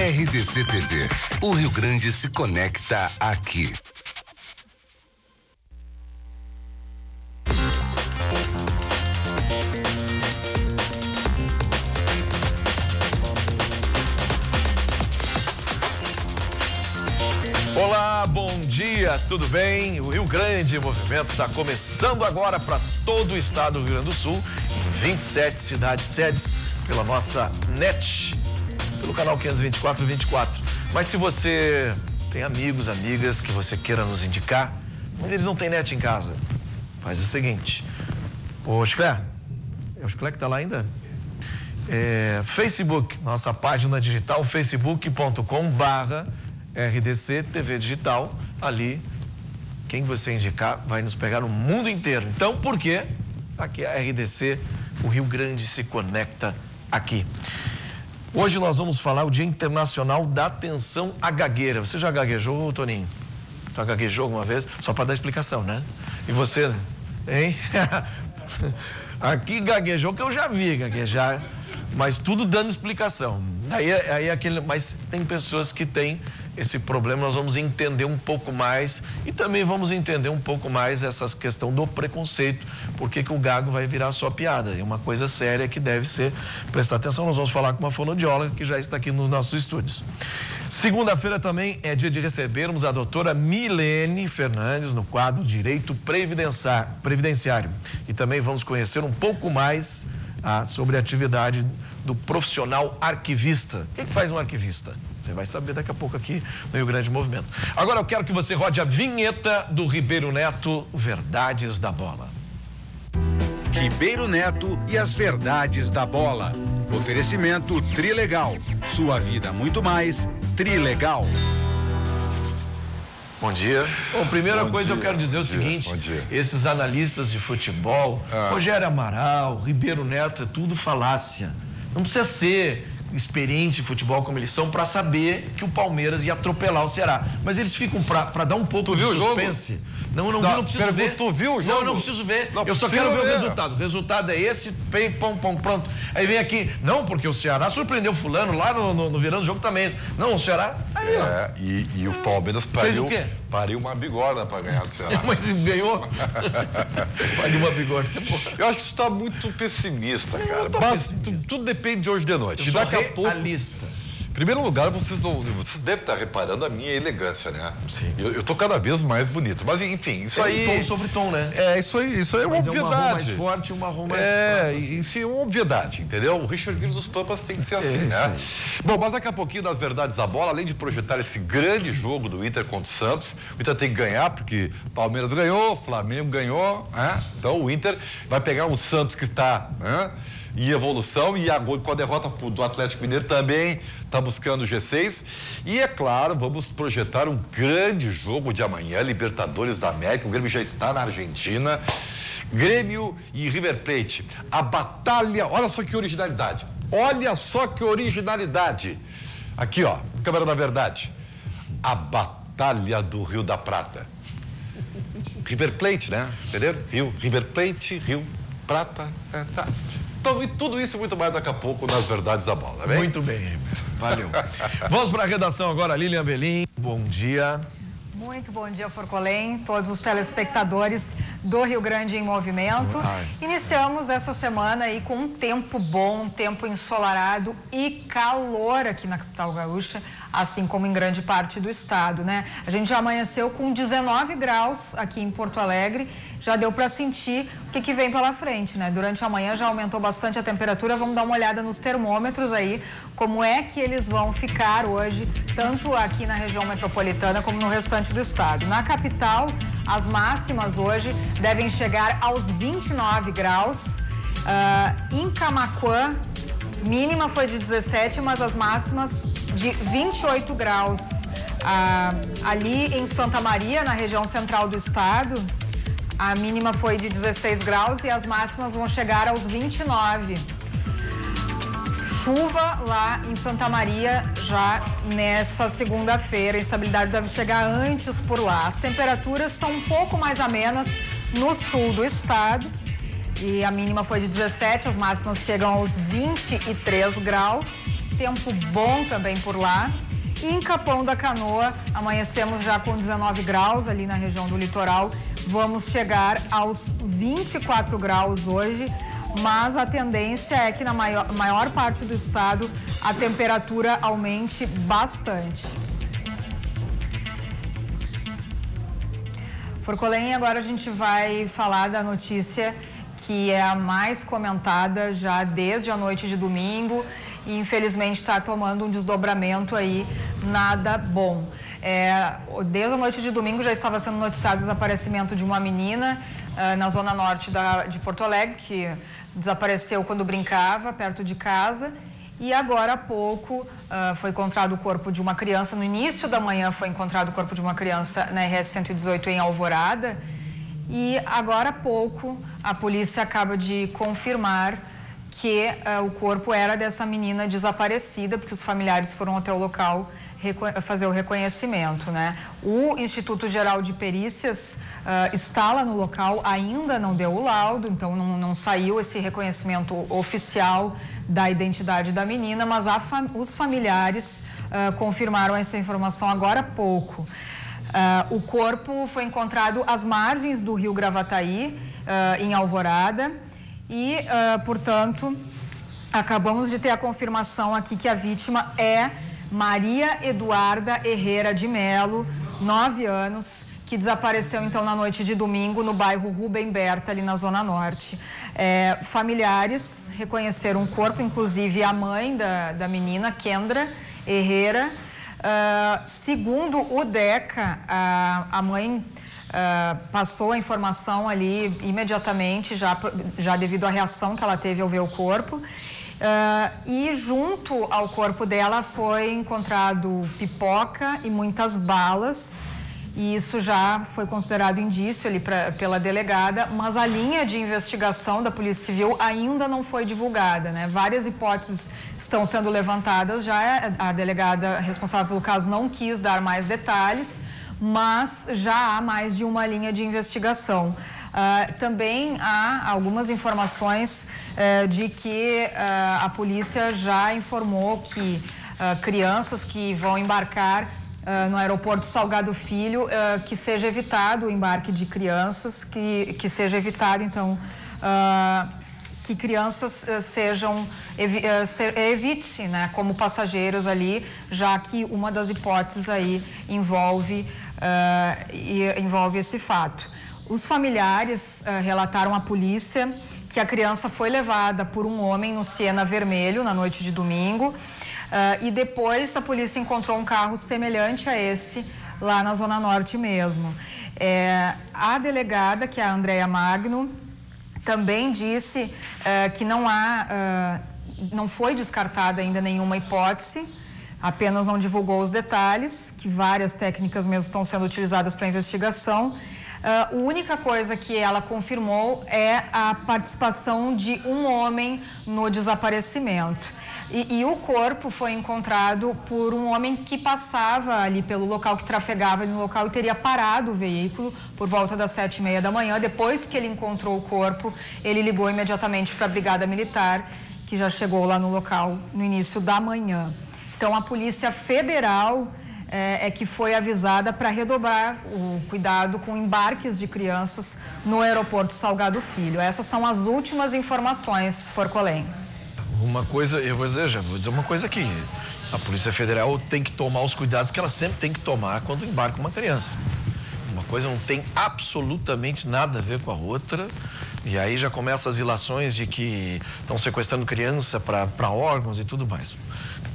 RDC TV. O Rio Grande se conecta aqui. Olá, bom dia, tudo bem? O Rio Grande em Movimento está começando agora para todo o estado do Rio Grande do Sul, em 27 cidades sedes, pela nossa NET, pelo canal 524. Mas se você tem amigos, amigas que você queira nos indicar, mas eles não têm NET em casa, faz o seguinte. Ô, Chiclé, é o Chiclé que está lá ainda? Facebook, nossa página digital, facebook.com/RDC TV Digital. Ali, quem você indicar vai nos pegar no mundo inteiro. Então, por quê? Aqui é a RDC, o Rio Grande se conecta aqui. Hoje nós vamos falar o Dia Internacional da Atenção à Gagueira. Você já gaguejou, Toninho? Já gaguejou alguma vez? Só para dar explicação, né? E você, hein? Aqui gaguejou que eu já vi gaguejar, mas tudo dando explicação. Mas tem pessoas que têm esse problema, nós vamos entender um pouco mais e também vamos entender um pouco mais essa questão do preconceito, porque que o gago vai virar só piada. É uma coisa séria que deve ser prestar atenção. Nós vamos falar com uma fonoaudióloga que já está aqui nos nossos estúdios. Segunda-feira também é dia de recebermos a doutora Milene Fernandes no quadro Direito Previdenciário. E também vamos conhecer um pouco mais sobre a atividade do profissional arquivista. O que faz um arquivista? Você vai saber daqui a pouco aqui no Rio Grande Movimento. Agora eu quero que você rode a vinheta do Ribeiro Neto, Verdades da Bola. Ribeiro Neto e as Verdades da Bola. Oferecimento Trilegal. Sua vida muito mais Trilegal. Bom dia. Bom, primeira coisa eu quero dizer o seguinte, esses analistas de futebol, Rogério Amaral, Ribeiro Neto, é tudo falácia. Não precisa ser experiente em futebol como eles são para saber que o Palmeiras ia atropelar o Ceará. Mas eles ficam para dar um pouco de suspense. Não preciso ver. Tu viu o jogo? Não preciso ver. Eu só quero ver o resultado. O resultado é esse, pronto. Aí vem aqui, não, porque o Ceará surpreendeu fulano lá no virando do jogo também. Não, o Ceará, aí ó. E o Palmeiras pariu uma bigorna para ganhar do Ceará. Mas ganhou? Pariu uma bigorna. Eu acho que você está muito pessimista, cara. Mas tudo depende de hoje de noite. Eu sou realista. Em primeiro lugar, vocês devem estar reparando a minha elegância, né? Sim. Eu tô cada vez mais bonito. Mas, enfim, isso aí... tom sobre tom, né? Isso aí é uma obviedade. É um marrom mais forte e um marrom mais fraco. Isso é uma obviedade, entendeu? O Richard Gere dos Pampas tem que ser assim, né? Bom, mas daqui a pouquinho, nas Verdades da Bola, além de projetar esse grande jogo do Inter contra o Santos, o Inter tem que ganhar, porque Palmeiras ganhou, Flamengo ganhou, né? Então o Inter vai pegar um Santos que está, né, em evolução, e com a derrota do Atlético Mineiro também está buscando o G6. E é claro, vamos projetar um grande jogo de amanhã, Libertadores da América. O Grêmio já está na Argentina. Grêmio e River Plate. A batalha, olha só que originalidade. Aqui, ó, câmera da verdade. A batalha do Rio da Prata. River Plate, né? Entenderam? River Plate, Rio Prata, tá. Então, e tudo isso e muito mais daqui a pouco nas Verdades da Bola, bem? Muito bem, valeu. Vamos para a redação agora, Lilian Belim, bom dia. Muito bom dia, Forcolém, todos os telespectadores do Rio Grande em Movimento. Iniciamos essa semana aí com um tempo bom, um tempo ensolarado e calor aqui na capital gaúcha, assim como em grande parte do estado, né? A gente já amanheceu com 19 graus aqui em Porto Alegre, já deu para sentir o que vem pela frente, né? Durante a manhã já aumentou bastante a temperatura, vamos dar uma olhada nos termômetros aí, como é que eles vão ficar hoje, tanto aqui na região metropolitana como no restante do estado. Na capital, as máximas hoje devem chegar aos 29 graus, em Camaquã, mínima foi de 17, mas as máximas de 28 graus. Ali em Santa Maria, na região central do estado, a mínima foi de 16 graus e as máximas vão chegar aos 29. Chuva lá em Santa Maria já nessa segunda-feira. A instabilidade deve chegar antes por lá. As temperaturas são um pouco mais amenas no sul do estado. E a mínima foi de 17, as máximas chegam aos 23 graus. tempo bom também por lá. E em Capão da Canoa, amanhecemos já com 19 graus ali na região do litoral. Vamos chegar aos 24 graus hoje, mas a tendência é que na maior parte do estado a temperatura aumente bastante. Forcolen, agora a gente vai falar da notícia que é a mais comentada já desde a noite de domingo e infelizmente está tomando um desdobramento aí nada bom. Desde a noite de domingo já estava sendo noticiado o desaparecimento de uma menina na zona norte de Porto Alegre, que desapareceu quando brincava perto de casa. E agora há pouco foi encontrado o corpo de uma criança, no início da manhã foi encontrado o corpo de uma criança na RS 118 em Alvorada. E agora há pouco a polícia acaba de confirmar que o corpo era dessa menina desaparecida, porque os familiares foram até o local fazer o reconhecimento, né? O Instituto Geral de Perícias está lá no local, ainda não deu o laudo, então não saiu esse reconhecimento oficial da identidade da menina, mas os familiares confirmaram essa informação agora há pouco. O corpo foi encontrado às margens do rio Gravataí, em Alvorada, e, portanto, acabamos de ter a confirmação aqui que a vítima é Maria Eduarda Herrera de Melo, 9 anos, que desapareceu então na noite de domingo no bairro Rubem Berta, ali na Zona Norte. Familiares reconheceram o corpo, inclusive a mãe da menina, Kendra Herrera. Segundo o DECA, a mãe passou a informação ali imediatamente, já devido à reação que ela teve ao ver o corpo. E junto ao corpo dela foi encontrado pipoca e muitas balas, e isso já foi considerado indício ali pela delegada, mas a linha de investigação da Polícia Civil ainda não foi divulgada, né? Várias hipóteses estão sendo levantadas, já a delegada responsável pelo caso não quis dar mais detalhes, mas já há mais de uma linha de investigação. Também há algumas informações de que a polícia já informou que crianças que vão embarcar no aeroporto Salgado Filho, que seja evitado o embarque de crianças, que seja evitado, então, que crianças evite-se, né, como passageiros ali, já que uma das hipóteses aí envolve esse fato. Os familiares relataram à polícia que a criança foi levada por um homem no Siena vermelho na noite de domingo e depois a polícia encontrou um carro semelhante a esse lá na Zona Norte mesmo. A delegada, que é a Andréia Magno, também disse que não foi descartada ainda nenhuma hipótese, apenas não divulgou os detalhes, que várias técnicas mesmo estão sendo utilizadas para a investigação. A única coisa que ela confirmou é a participação de um homem no desaparecimento. E o corpo foi encontrado por um homem que passava ali pelo local, que trafegava ali no local e teria parado o veículo por volta das 7h30 da manhã. Depois que ele encontrou o corpo, ele ligou imediatamente para a Brigada Militar, que já chegou lá no local no início da manhã. Então, a Polícia Federal que foi avisada para redobrar o cuidado com embarques de crianças no aeroporto Salgado Filho. Essas são as últimas informações, Forcolen. Uma coisa, vou dizer uma coisa aqui. A Polícia Federal tem que tomar os cuidados que ela sempre tem que tomar quando embarca uma criança. Uma coisa não tem absolutamente nada a ver com a outra. E aí já começam as ilações de que estão sequestrando criança para órgãos e tudo mais.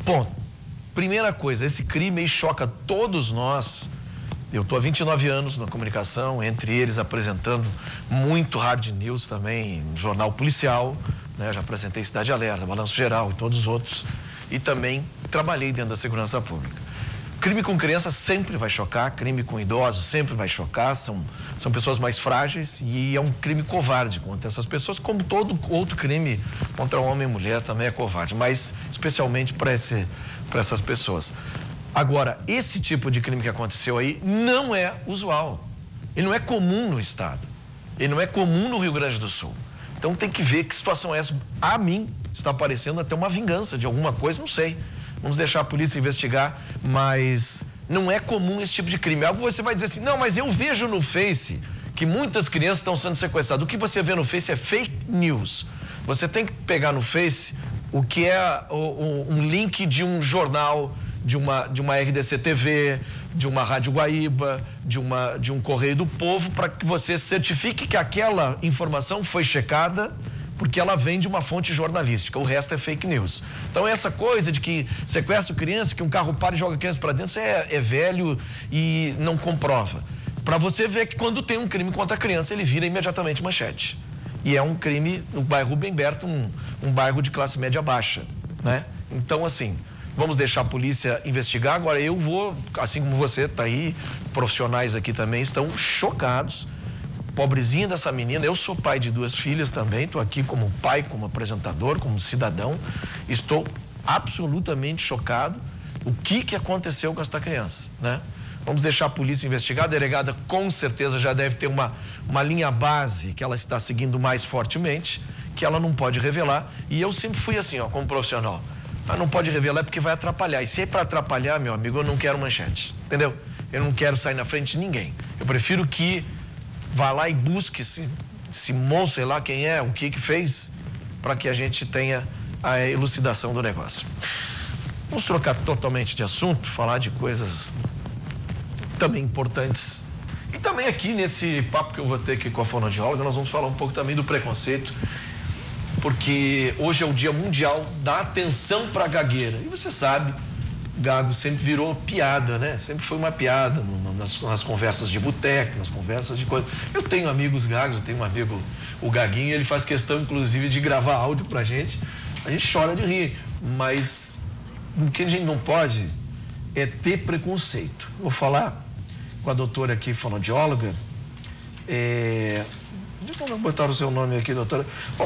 Ponto. Primeira coisa, esse crime aí choca todos nós. Eu estou há 29 anos na comunicação, entre eles apresentando muito hard news também, jornal policial, né? Já apresentei Cidade Alerta, Balanço Geral e todos os outros. E também trabalhei dentro da segurança pública. Crime com criança sempre vai chocar, crime com idosos sempre vai chocar, são pessoas mais frágeis e é um crime covarde contra essas pessoas, como todo outro crime contra homem e mulher também é covarde, mas especialmente para essas pessoas. Agora, esse tipo de crime que aconteceu aí não é usual. Ele não é comum no estado. Ele não é comum no Rio Grande do Sul. Então tem que ver que situação é essa. A mim está parecendo até uma vingança de alguma coisa, não sei. Vamos deixar a polícia investigar, mas não é comum esse tipo de crime. Algo você vai dizer assim, não, mas eu vejo no Face que muitas crianças estão sendo sequestradas. O que você vê no Face é fake news. Você tem que pegar no Face o que é um link de um jornal, de uma RDC TV, de uma Rádio Guaíba, de um Correio do Povo, para que você certifique que aquela informação foi checada, porque ela vem de uma fonte jornalística, o resto é fake news. Então essa coisa de que sequestra criança, que um carro para e joga a criança para dentro, isso é velho e não comprova. Para você ver que quando tem um crime contra a criança, ele vira imediatamente manchete. E é um crime no bairro Rubem Berto, um bairro de classe média baixa, né? Então, assim, vamos deixar a polícia investigar. Agora, eu vou, assim como você está aí, profissionais aqui também estão chocados. Pobrezinha dessa menina, eu sou pai de 2 filhas também, estou aqui como pai, como apresentador, como cidadão. Estou absolutamente chocado o que aconteceu com esta criança, né? Vamos deixar a polícia investigar. A delegada com certeza já deve ter uma linha base que ela está seguindo mais fortemente, que ela não pode revelar. E eu sempre fui assim, ó, como profissional. Mas não pode revelar porque vai atrapalhar. E se é para atrapalhar, meu amigo, eu não quero manchete, entendeu? Eu não quero sair na frente de ninguém. Eu prefiro que vá lá e busque esse moço, sei lá quem é, o que fez, para que a gente tenha a elucidação do negócio. Vamos trocar totalmente de assunto, falar de coisas também importantes. E também aqui nesse papo que eu vou ter aqui com a fonoaudióloga, nós vamos falar um pouco também do preconceito, porque hoje é o Dia Mundial da Atenção para a Gagueira. E você sabe, gago sempre virou piada, né? Sempre foi uma piada nas conversas de boteco, nas conversas de coisa. Eu tenho amigos gagos, eu tenho um amigo, o Gaguinho, ele faz questão, inclusive, de gravar áudio pra gente. A gente chora de rir, mas o que a gente não pode é ter preconceito. Vou falar com a doutora aqui, fonoaudióloga. Vamos botar o seu nome aqui, doutora.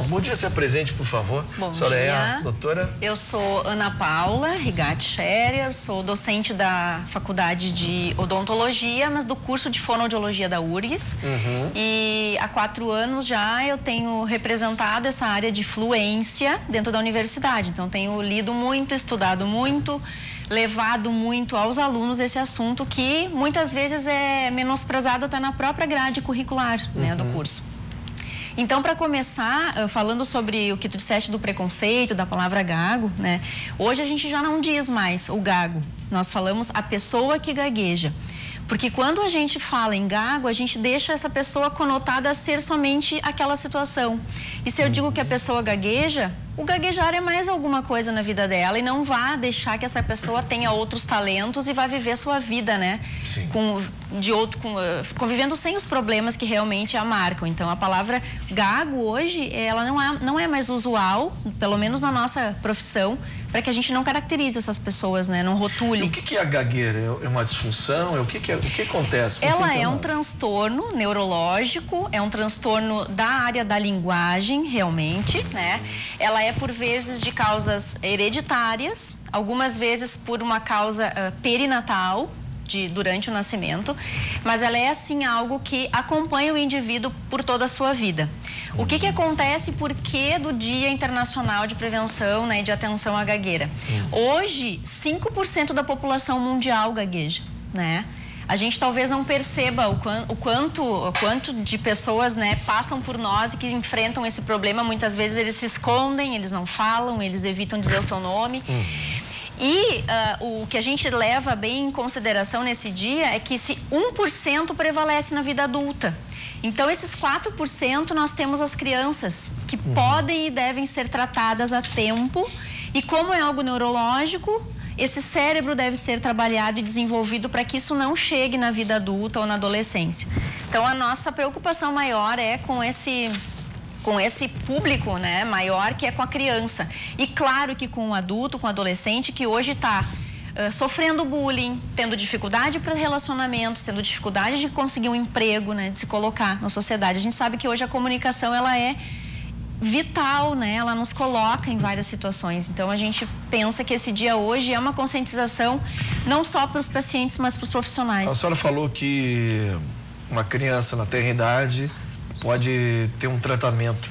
Bom dia, se apresente, por favor. Bom a senhora dia. É a doutora? Eu sou Ana Paula Rigatti Scherer, sou docente da Faculdade de Odontologia, mas do curso de Fonoaudiologia da URGS. E há 4 anos já eu tenho representado essa área de fluência dentro da universidade. Então, tenho lido muito, estudado muito, levado muito aos alunos esse assunto que muitas vezes é menosprezado até na própria grade curricular, né, do curso. Então, para começar, falando sobre o que tu disseste do preconceito, da palavra gago, né? Hoje a gente já não diz mais o gago, nós falamos a pessoa que gagueja. Porque quando a gente fala em gago, a gente deixa essa pessoa conotada a ser somente aquela situação. E se eu digo que a pessoa gagueja, o gaguejar é mais alguma coisa na vida dela e não vá deixar que essa pessoa tenha outros talentos e vá viver sua vida, né? Sim. Convivendo sem os problemas que realmente a marcam. Então, a palavra gago hoje, ela não é mais usual, pelo menos na nossa profissão, para que a gente não caracterize essas pessoas, né? Não rotule. E o que é a gagueira? É uma disfunção? O que acontece? Ela é um transtorno neurológico, é um transtorno da área da linguagem, realmente, né? Ela é, por vezes, de causas hereditárias, algumas vezes por uma causa perinatal, durante o nascimento, mas ela é, assim, algo que acompanha o indivíduo por toda a sua vida. O que acontece e por que do Dia Internacional de Prevenção, né, e de Atenção à Gagueira? Hoje, 5% da população mundial gagueja, né? A gente talvez não perceba o quanto de pessoas, né, passam por nós e que enfrentam esse problema. Muitas vezes eles se escondem, eles não falam, eles evitam dizer o seu nome. E o que a gente leva bem em consideração nesse dia é que se 1% prevalece na vida adulta. Então, esses 4% nós temos as crianças, que podem e devem ser tratadas a tempo. E como é algo neurológico, esse cérebro deve ser trabalhado e desenvolvido para que isso não chegue na vida adulta ou na adolescência. Então, a nossa preocupação maior é com esse público, né, maior, que é com a criança. E claro que com o adulto, com o adolescente, que hoje está sofrendo bullying, tendo dificuldade para relacionamentos, tendo dificuldade de conseguir um emprego, né, de se colocar na sociedade. A gente sabe que hoje a comunicação, ela é vital, né? Ela nos coloca em várias situações. Então, a gente pensa que esse dia hoje é uma conscientização não só para os pacientes, mas para os profissionais. A senhora falou que uma criança na tenra idade pode ter um tratamento.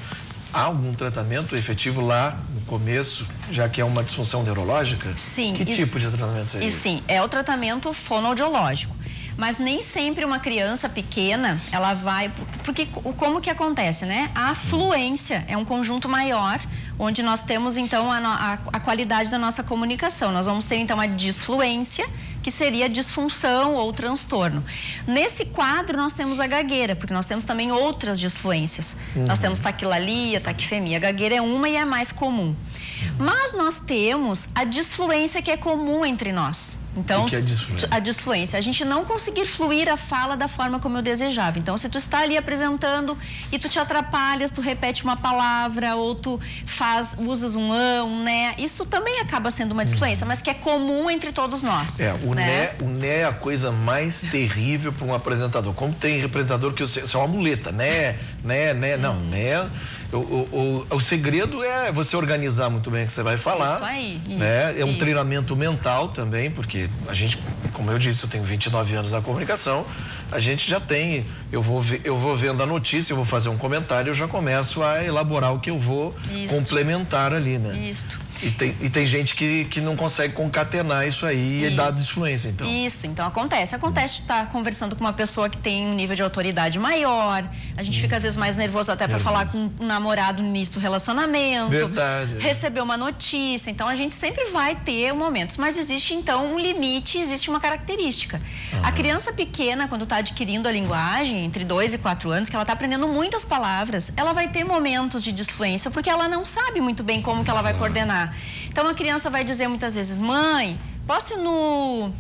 há algum tratamento efetivo lá no começo, já que é uma disfunção neurológica? Sim. Que tipo de tratamento seria? E sim, é o tratamento fonoaudiológico. Mas nem sempre uma criança pequena, ela vai... Porque como que acontece, né? A fluência é um conjunto maior, onde nós temos, então, a qualidade da nossa comunicação. Nós vamos ter, então, a disfluência, que seria disfunção ou transtorno. Nesse quadro, nós temos a gagueira, porque nós temos também outras disfluências. Nós temos taquilalia, taquifemia. A gagueira é uma e é a mais comum. Mas nós temos a disfluência, que é comum entre nós. Então, o que é disfluência? A disfluência, a gente não conseguir fluir a fala da forma como eu desejava. Então, se tu está ali apresentando e tu te atrapalhas, tu repete uma palavra ou tu usas um né, isso também acaba sendo uma disfluência, mas que é comum entre todos nós. O né é a coisa mais terrível para um apresentador. Como tem apresentador que isso é uma muleta, não, né? O segredo é você organizar muito bem o que você vai falar. Isso aí. É um treinamento mental também, porque a gente, como eu disse, eu tenho 29 anos na comunicação, a gente já tem, eu vou vendo a notícia, eu vou fazer um comentário, eu já começo a elaborar o que eu vou complementar ali, né? Isso. E tem gente que não consegue concatenar isso aí e dá disfluência, então. Isso, então acontece de estar conversando com uma pessoa que tem um nível de autoridade maior, a gente fica às vezes mais nervoso até para falar com um namorado no início do relacionamento. Verdade. Receber uma notícia, então a gente sempre vai ter momentos, mas existe então um limite, existe uma característica. A criança pequena, quando está adquirindo a linguagem, entre 2 e 4 anos, que ela está aprendendo muitas palavras, ela vai ter momentos de disfluência, porque ela não sabe muito bem como que ela vai coordenar. Então a criança vai dizer muitas vezes, mãe, posso ir no...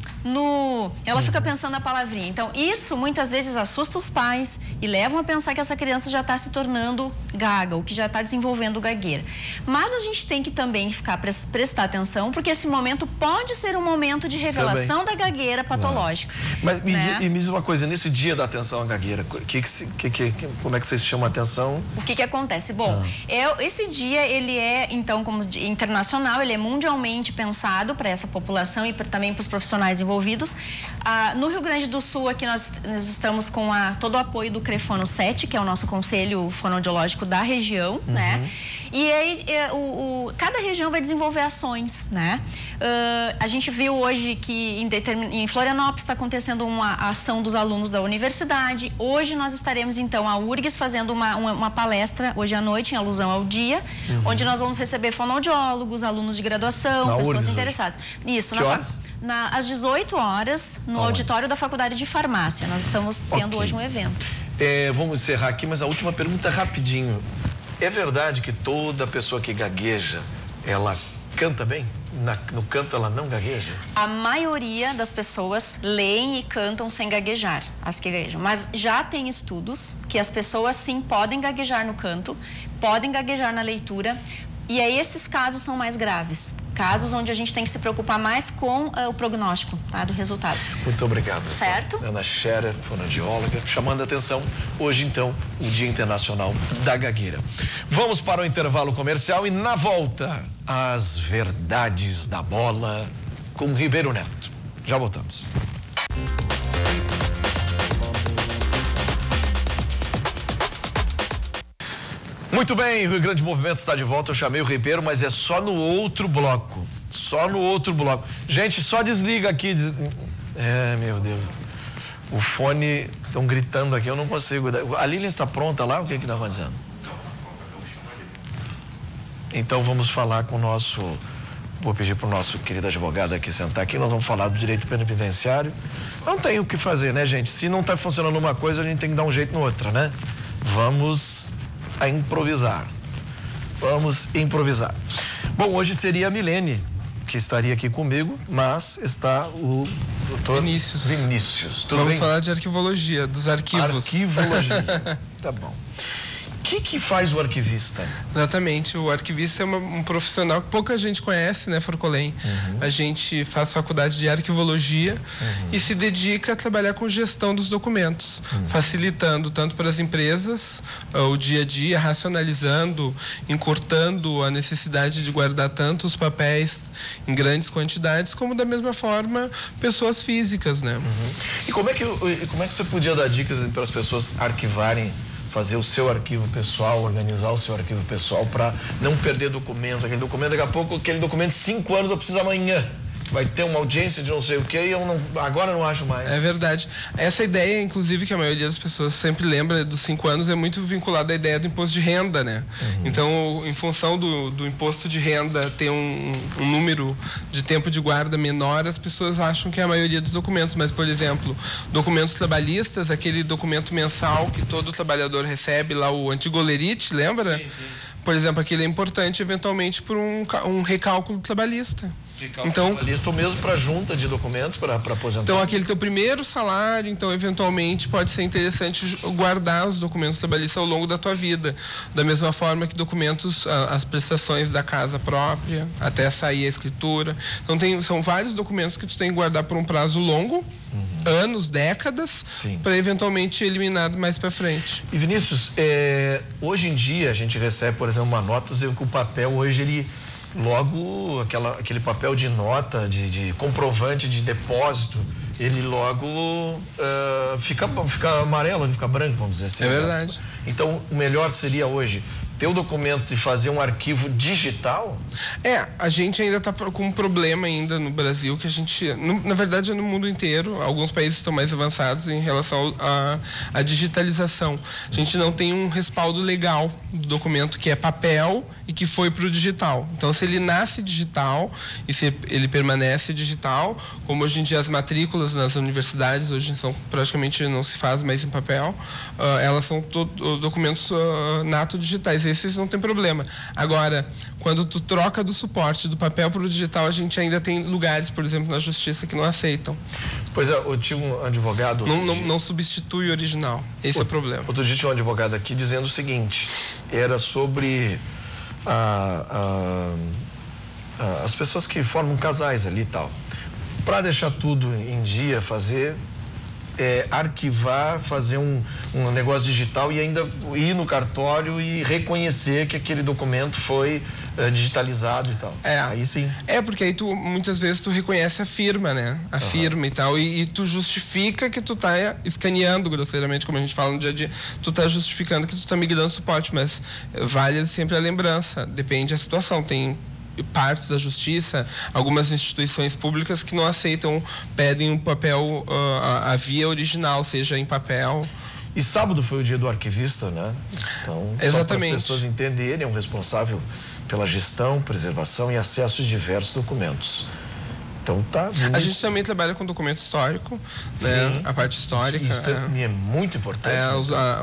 Ela fica pensando na palavrinha. Então isso muitas vezes assusta os pais e levam a pensar que essa criança já está se tornando gaga, ou que já está desenvolvendo gagueira. Mas a gente tem que também prestar atenção, porque esse momento pode ser um momento de revelação da gagueira patológica. Mas me diz uma coisa, nesse dia da atenção à gagueira, como é que vocês chamam a atenção? O que acontece? Bom, esse dia ele é, então, como internacional, ele é mundialmente pensado para essa população e também para os profissionais envolvidos. No Rio Grande do Sul, aqui nós estamos com todo o apoio do CREFONO 7, que é o nosso conselho fonoaudiológico da região, né? E aí, cada região vai desenvolver ações, né? A gente viu hoje que em Florianópolis está acontecendo uma ação dos alunos da universidade. Hoje nós estaremos, então, a URGS fazendo uma palestra, hoje à noite, em alusão ao dia, onde nós vamos receber fonoaudiólogos, alunos de graduação, pessoas interessadas. Isso, às 18 horas, no auditório da Faculdade de Farmácia. Nós estamos tendo hoje um evento. Vamos encerrar aqui, mas a última pergunta rapidinho. É verdade que toda pessoa que gagueja, ela canta bem? No canto ela não gagueja? A maioria das pessoas leem e cantam sem gaguejar, as que gaguejam. Mas já tem estudos que as pessoas sim podem gaguejar no canto, podem gaguejar na leitura, e aí esses casos são mais graves. Casos onde a gente tem que se preocupar mais com o prognóstico, tá, do resultado. Muito obrigado. Certo? Então. Ana Scherer, fonoaudióloga, chamando a atenção hoje, então, o Dia Internacional da Gagueira. Vamos para o intervalo comercial e, na volta, as verdades da bola com Ribeiro Neto. Já voltamos. Muito bem, o Rio Grande Movimento está de volta. Eu chamei o Ribeiro, mas é só no outro bloco. Só no outro bloco. Gente, só desliga aqui. Meu Deus. O fone, estão gritando aqui, eu não consigo. A Lilian está pronta lá? O que está acontecendo? Então vamos falar com o nosso... Vou pedir para o nosso querido advogado aqui sentar aqui. Nós vamos falar do direito penitenciário. Não tem o que fazer, né, gente? Se não está funcionando uma coisa, a gente tem que dar um jeito na outra, né? Vamos a improvisar. Vamos improvisar. Bom, hoje seria a Milene que estaria aqui comigo, mas está o doutor Vinícius. Tudo Vamos bem? falar de arquivologia, dos arquivos. Arquivologia. Tá bom. O que faz o arquivista? Exatamente, o arquivista é um profissional que pouca gente conhece, né, Forcolém? A gente faz faculdade de arquivologia e se dedica a trabalhar com gestão dos documentos, facilitando tanto para as empresas o dia a dia, racionalizando, encurtando a necessidade de guardar tanto os papéis em grandes quantidades, como da mesma forma pessoas físicas, né? E como é que você podia dar dicas para as pessoas arquivarem fazer o seu arquivo pessoal, organizar o seu arquivo pessoal para não perder documentos. Aquele documento, daqui a pouco, aquele documento, 5 anos, eu preciso amanhã. Vai ter uma audiência de não sei o que e agora eu não acho mais. É verdade. Essa ideia, inclusive, que a maioria das pessoas sempre lembra dos 5 anos, é muito vinculada à ideia do imposto de renda, né? Então, em função do imposto de renda ter um número de tempo de guarda menor, as pessoas acham que é a maioria dos documentos. Mas, por exemplo, documentos trabalhistas, aquele documento mensal que todo trabalhador recebe, lá o antigo Olerite, lembra? Sim, sim. Por exemplo, aquele é importante, eventualmente, por um recálculo trabalhista. Então, lista mesmo para junta de documentos para aposentar. Então, aquele teu primeiro salário, então, eventualmente, pode ser interessante guardar os documentos trabalhistas ao longo da tua vida. Da mesma forma que documentos, as prestações da casa própria, até sair a escritura. Então, são vários documentos que tu tem que guardar por um prazo longo, anos, décadas, para eventualmente eliminar mais para frente. E Vinícius, hoje em dia a gente recebe, por exemplo, uma nota dizendo que o papel hoje ele logo aquele papel de nota, de comprovante de depósito, ele logo fica amarelo, ele fica branco, vamos dizer assim. É verdade. Então, o melhor seria hoje ter o documento e fazer um arquivo digital? A gente ainda está com um problema ainda no Brasil, que a gente, na verdade é no mundo inteiro, alguns países estão mais avançados em relação à digitalização. A gente não tem um respaldo legal do documento que é papel e que foi para o digital. Então, se ele nasce digital e se ele permanece digital, como hoje em dia as matrículas nas universidades hoje são praticamente não se faz mais em papel, elas são documentos nato digitais. Esses não tem problema. Agora, quando tu troca do suporte do papel para o digital, a gente ainda tem lugares, por exemplo, na justiça que não aceitam. Pois é, eu tinha um advogado... Não substitui o original. Esse é o problema. Outro dia tinha um advogado aqui dizendo o seguinte, era sobre as pessoas que formam casais ali e tal. Para deixar tudo em dia, arquivar, fazer um negócio digital e ainda ir no cartório e reconhecer que aquele documento foi digitalizado e tal. Aí sim. Porque aí muitas vezes tu reconhece a firma, né? A firma e tal, e tu justifica que tu tá escaneando grosseiramente, como a gente fala no dia a dia, tu tá justificando que tu tá migrando suporte, mas vale sempre a lembrança, depende da situação, tem partes da justiça, algumas instituições públicas que não aceitam, pedem um papel, a via original, seja em papel. E sábado foi o dia do arquivista, né? Então, exatamente. Só para as pessoas entenderem, ele é um responsável pela gestão, preservação e acesso a diversos documentos. Então tá. A gente também trabalha com documento histórico, né? A parte histórica. Isso é muito importante.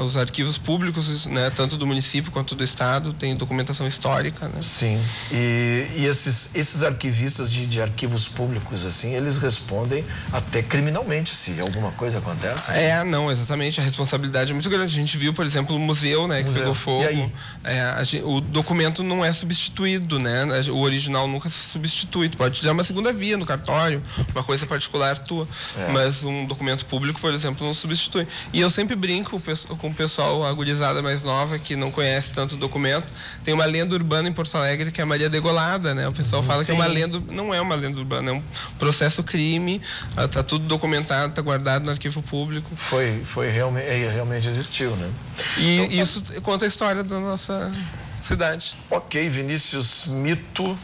Os arquivos públicos, né? Tanto do município quanto do estado, tem documentação histórica, né? Sim. E esses arquivistas de arquivos públicos, assim, eles respondem até criminalmente se alguma coisa acontece. Não, exatamente. A responsabilidade é muito grande. A gente viu, por exemplo, o museu, né? Que pegou fogo. E aí? O documento não é substituído, né? O original nunca se substitui. Tu pode dar uma segunda via no cartório, uma coisa particular tua, mas um documento público, por exemplo, não substitui. E eu sempre brinco com o pessoal, a gurizada mais nova, que não conhece tanto o documento. Tem uma lenda urbana em Porto Alegre, que é a Maria Degolada, né? O pessoal fala que é uma lenda, não é uma lenda urbana, é um processo crime, tá tudo documentado, tá guardado no arquivo público. Realmente existiu, né? E então, isso conta a história da nossa cidade. Ok, Vinícius Mito,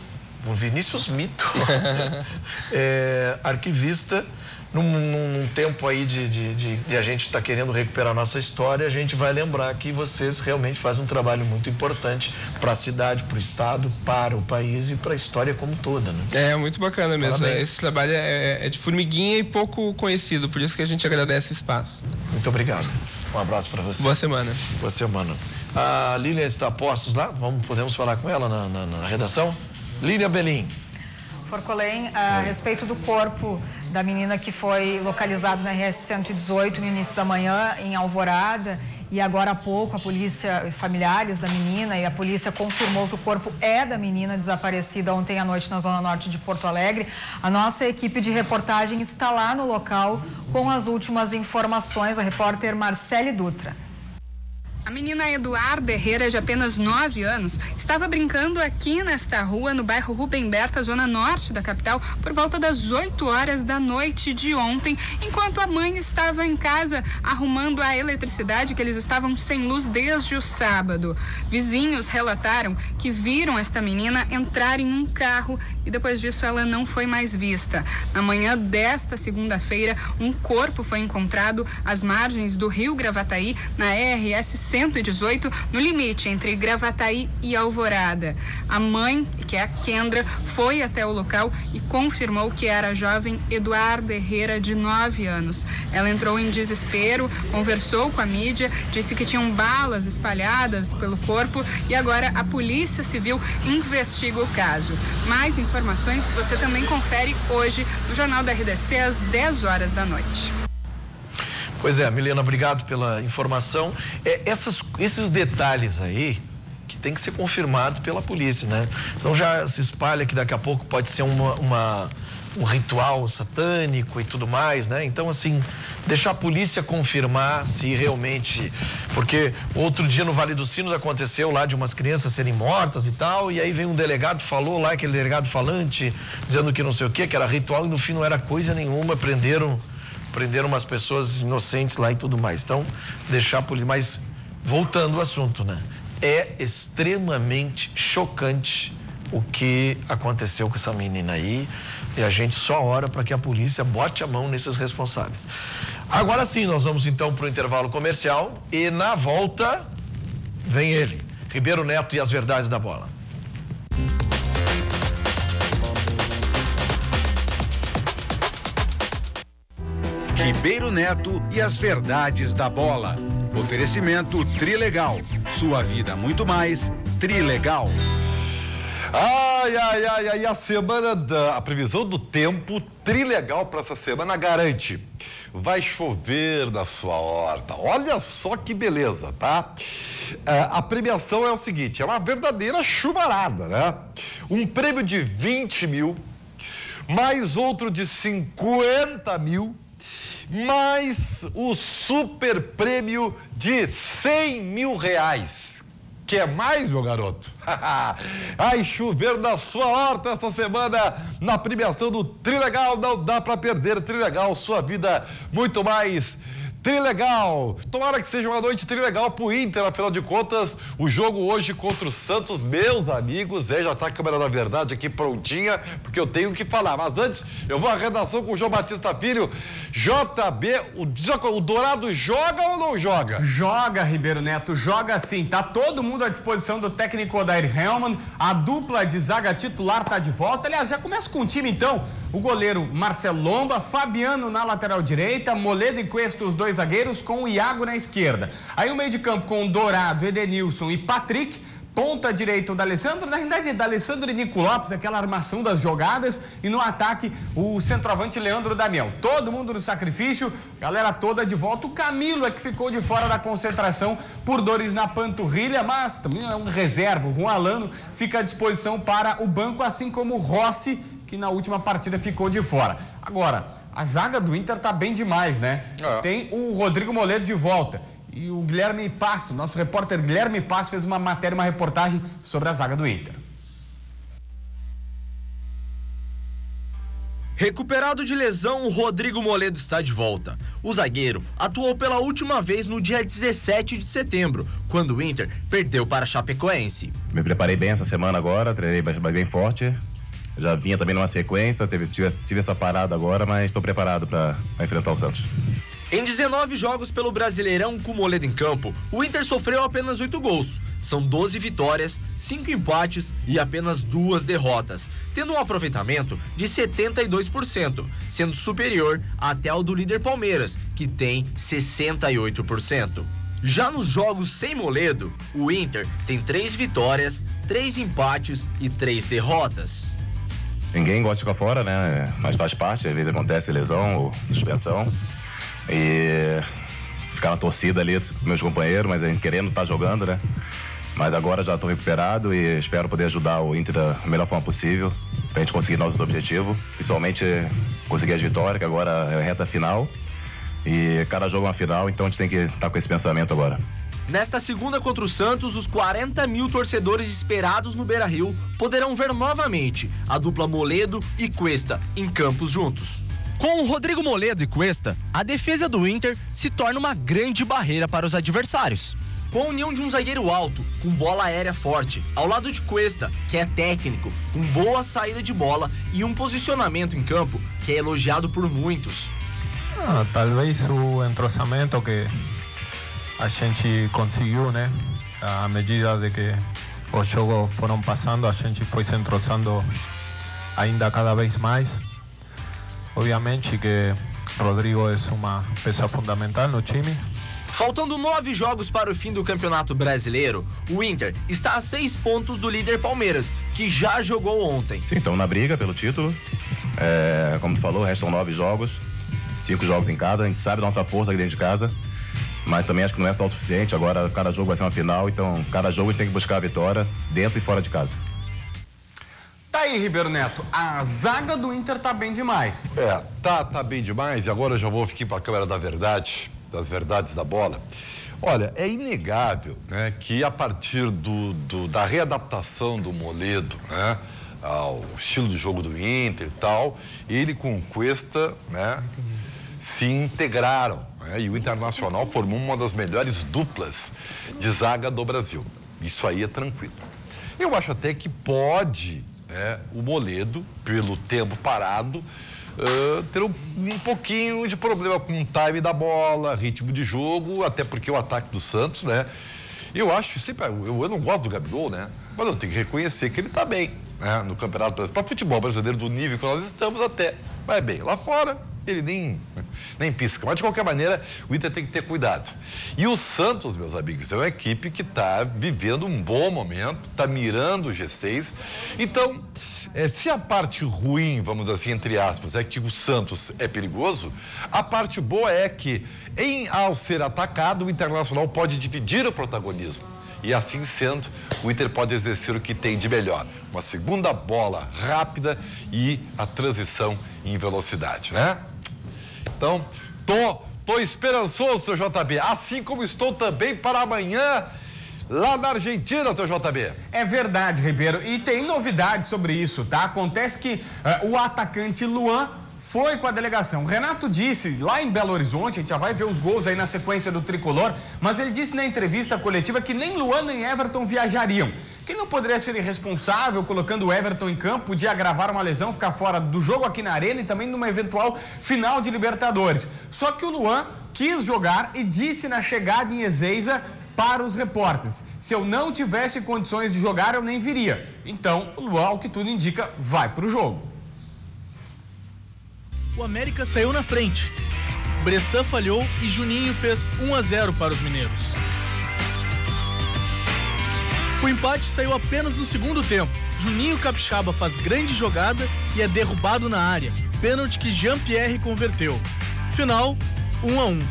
arquivista, num tempo aí de a gente estar querendo recuperar a nossa história, a gente vai lembrar que vocês realmente fazem um trabalho muito importante para a cidade, para o estado, para o país e para a história como toda, né? É muito bacana mesmo. Parabéns. Esse trabalho é de formiguinha e pouco conhecido, por isso que a gente agradece o espaço. Muito obrigado. Um abraço para você. Boa semana. Boa semana. A Lília está a postos lá? Podemos falar com ela na redação? Lília Belim. Forcolém, a respeito do corpo da menina que foi localizado na RS-118 no início da manhã, em Alvorada, e agora há pouco a polícia, familiares da menina e a polícia confirmou que o corpo é da menina desaparecida ontem à noite na zona norte de Porto Alegre. A nossa equipe de reportagem está lá no local com as últimas informações. A repórter Marcele Dutra. A menina Eduarda Herrera, de apenas 9 anos, estava brincando aqui nesta rua, no bairro Rubem Berta, zona norte da capital, por volta das 8 horas da noite de ontem, enquanto a mãe estava em casa arrumando a eletricidade, que eles estavam sem luz desde o sábado. Vizinhos relataram que viram esta menina entrar em um carro e depois disso ela não foi mais vista. Na manhã desta segunda-feira, um corpo foi encontrado às margens do rio Gravataí, na RS 118, no limite entre Gravataí e Alvorada. A mãe, que é a Kendra, foi até o local e confirmou que era a jovem Eduarda Herrera, de 9 anos. Ela entrou em desespero, conversou com a mídia, disse que tinham balas espalhadas pelo corpo e agora a Polícia Civil investiga o caso. Mais informações você também confere hoje no Jornal da RDC às 10 horas da noite. Pois é, Milena, obrigado pela informação. Esses detalhes aí que tem que ser confirmado pela polícia, né? Senão já se espalha que daqui a pouco pode ser um ritual satânico e tudo mais, né? Então, assim, deixar a polícia confirmar se realmente... Porque outro dia no Vale dos Sinos aconteceu lá de umas crianças serem mortas e tal, e aí vem um delegado, falou lá, aquele delegado falante, dizendo que não sei o quê, que era ritual, e no fim não era coisa nenhuma, prenderam umas pessoas inocentes lá e tudo mais. Então, deixar a polícia... Mas, voltando ao assunto, né? É extremamente chocante o que aconteceu com essa menina aí, e a gente só ora para que a polícia bote a mão nesses responsáveis. Agora sim, nós vamos então para o intervalo comercial e na volta vem ele, Ribeiro Neto e as verdades da bola. Ribeiro Neto e as verdades da bola. Oferecimento Trilegal. Sua vida muito mais. Trilegal. Ai, a previsão do tempo Trilegal para essa semana garante. Vai chover na sua horta. Olha só que beleza, tá? A premiação é o seguinte, é uma verdadeira chuvarada, né? Um prêmio de 20 mil, mais outro de 50 mil, mais o super prêmio de 100 mil reais. Quer mais, meu garoto? Ai, chover na sua horta essa semana na premiação do Trilegal, não dá pra perder. Trilegal, sua vida muito mais Trilegal. Tomara que seja uma noite trilegal pro Inter, afinal de contas, o jogo hoje contra o Santos, meus amigos, já tá a câmera da verdade aqui prontinha, porque eu tenho que falar. Mas antes, eu vou à redação com o João Batista Filho. JB, o Dourado joga ou não joga? Joga, Ribeiro Neto, joga sim. Tá todo mundo à disposição do técnico Odair Hellmann. A dupla de zaga titular tá de volta. Aliás, já começa com o time então. O goleiro Marcelo Lomba, Fabiano na lateral direita, Moledo e Cuesta, os dois zagueiros, com o Iago na esquerda. Aí o meio de campo com Dourado, Edenilson e Patrick. Ponta direita o D'Alessandro, na realidade D'Alessandro e Nico Lopes, aquela armação das jogadas, e no ataque o centroavante Leandro Damião. Todo mundo no sacrifício, galera toda de volta. O Camilo é que ficou de fora da concentração por dores na panturrilha, mas também é um reserva. O Juan Alano fica à disposição para o banco, assim como o Rossi, que na última partida ficou de fora. Agora, a zaga do Inter tá bem demais, né? Tem o Rodrigo Moledo de volta. E o Guilherme Passo, nosso repórter Guilherme Passo, fez uma matéria, uma reportagem sobre a zaga do Inter. Recuperado de lesão, o Rodrigo Moledo está de volta. O zagueiro atuou pela última vez no dia 17 de setembro, quando o Inter perdeu para a Chapecoense. Me preparei bem essa semana agora, treinei bem forte. Já vinha também numa sequência, tive essa parada agora, mas estou preparado para enfrentar o Santos. Em 19 jogos pelo Brasileirão com Moledo em campo, o Inter sofreu apenas 8 gols. São 12 vitórias, 5 empates e apenas 2 derrotas, tendo um aproveitamento de 72%, sendo superior até ao do líder Palmeiras, que tem 68%. Já nos jogos sem Moledo, o Inter tem 3 vitórias, 3 empates e 3 derrotas. Ninguém gosta de ficar fora, né? Mas faz parte, às vezes acontece lesão ou suspensão. E ficar na torcida ali dos meus companheiros, mas querendo estar jogando, né? Mas agora já estou recuperado e espero poder ajudar o Inter da melhor forma possível para a gente conseguir nossos objetivos, principalmente conseguir as vitórias, que agora é a reta final e cada jogo é uma final, então a gente tem que estar com esse pensamento agora. Nesta segunda contra o Santos, os 40 mil torcedores esperados no Beira-Rio poderão ver novamente a dupla Moledo e Cuesta em campos juntos. Com o Rodrigo Moledo e Cuesta, a defesa do Inter se torna uma grande barreira para os adversários. Com a união de um zagueiro alto, com bola aérea forte, ao lado de Cuesta, que é técnico, com boa saída de bola e um posicionamento em campo que é elogiado por muitos. Talvez o entrosamento que a gente conseguiu, né? À medida de que os jogos foram passando, a gente foi se entrosando ainda cada vez mais. Obviamente que Rodrigo é uma peça fundamental no time. Faltando 9 jogos para o fim do Campeonato Brasileiro, o Inter está a 6 pontos do líder Palmeiras, que já jogou ontem. Sim, estamos na briga pelo título. Como tu falou, restam 9 jogos, 5 jogos em cada. A gente sabe da nossa força aqui dentro de casa, mas também acho que não é só o suficiente. Agora cada jogo vai ser uma final, então cada jogo a gente tem que buscar a vitória dentro e fora de casa. Tá aí, Ribeiro Neto, a zaga do Inter tá bem demais. Tá bem demais. E agora eu já vou aqui para a câmera da verdade, das verdades da bola. Olha, é inegável, né, que a partir da readaptação do Moledo, né, ao estilo de jogo do Inter e tal, ele com o Cuesta, né, se integraram, né, e o Internacional formou uma das melhores duplas de zaga do Brasil. Isso aí é tranquilo. Eu acho até que pode, o Moledo, pelo tempo parado, ter um pouquinho de problema com o time da bola, ritmo de jogo, até porque o ataque do Santos, né? Eu acho, sempre, eu não gosto do Gabigol, né? Mas eu tenho que reconhecer que ele tá bem, né? No Campeonato Brasileiro. Para futebol brasileiro do nível que nós estamos, até vai bem. Lá fora, ele nem pisca. Mas, de qualquer maneira, o Inter tem que ter cuidado. E o Santos, meus amigos, é uma equipe que está vivendo um bom momento, está mirando o G6. Então, se a parte ruim, vamos assim, entre aspas, é que o Santos é perigoso, a parte boa é que, ao ser atacado, o Internacional pode dividir o protagonismo. E assim sendo, o Inter pode exercer o que tem de melhor. Uma segunda bola rápida e a transição em velocidade, né? Então, tô esperançoso, seu JB, assim como estou também para amanhã lá na Argentina, seu JB. É verdade, Ribeiro, e tem novidade sobre isso, tá? Acontece que o atacante Luan foi com a delegação. O Renato disse lá em Belo Horizonte, a gente já vai ver os gols aí na sequência do tricolor, mas ele disse na entrevista coletiva que nem Luan nem Everton viajariam. Quem não poderia ser irresponsável colocando o Everton em campo podia agravar uma lesão, ficar fora do jogo aqui na Arena e também numa eventual final de Libertadores. Só que o Luan quis jogar e disse na chegada em Ezeiza para os repórteres: se eu não tivesse condições de jogar, eu nem viria. Então, o Luan, ao que tudo indica, vai para o jogo. O América saiu na frente. Bressan falhou e Juninho fez 1-0 para os mineiros. O empate saiu apenas no segundo tempo. Juninho Capixaba faz grande jogada e é derrubado na área. Pênalti que Jean-Pierre converteu. Final, 1-1.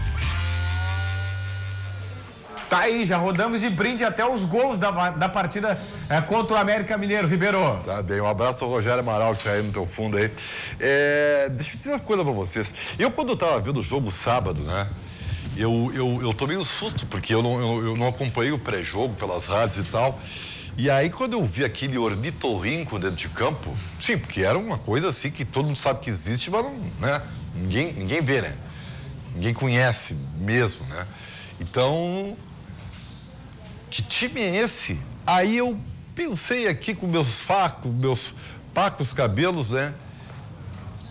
Tá aí, já rodamos de brinde até os gols da partida contra o América Mineiro, Ribeiro. Tá bem, um abraço ao Rogério Amaral, que tá aí no teu fundo aí. Deixa eu dizer uma coisa pra vocês. Eu, quando eu tava vendo o jogo sábado, né, eu tomei um susto, porque eu não acompanhei o pré-jogo pelas rádios e tal. E aí, quando eu vi aquele ornitorrinco dentro de campo, sim, porque era uma coisa assim que todo mundo sabe que existe, mas não, né, ninguém vê, né? Ninguém conhece mesmo, né? Então, que time é esse? Aí eu pensei aqui com meus pacos cabelos, né?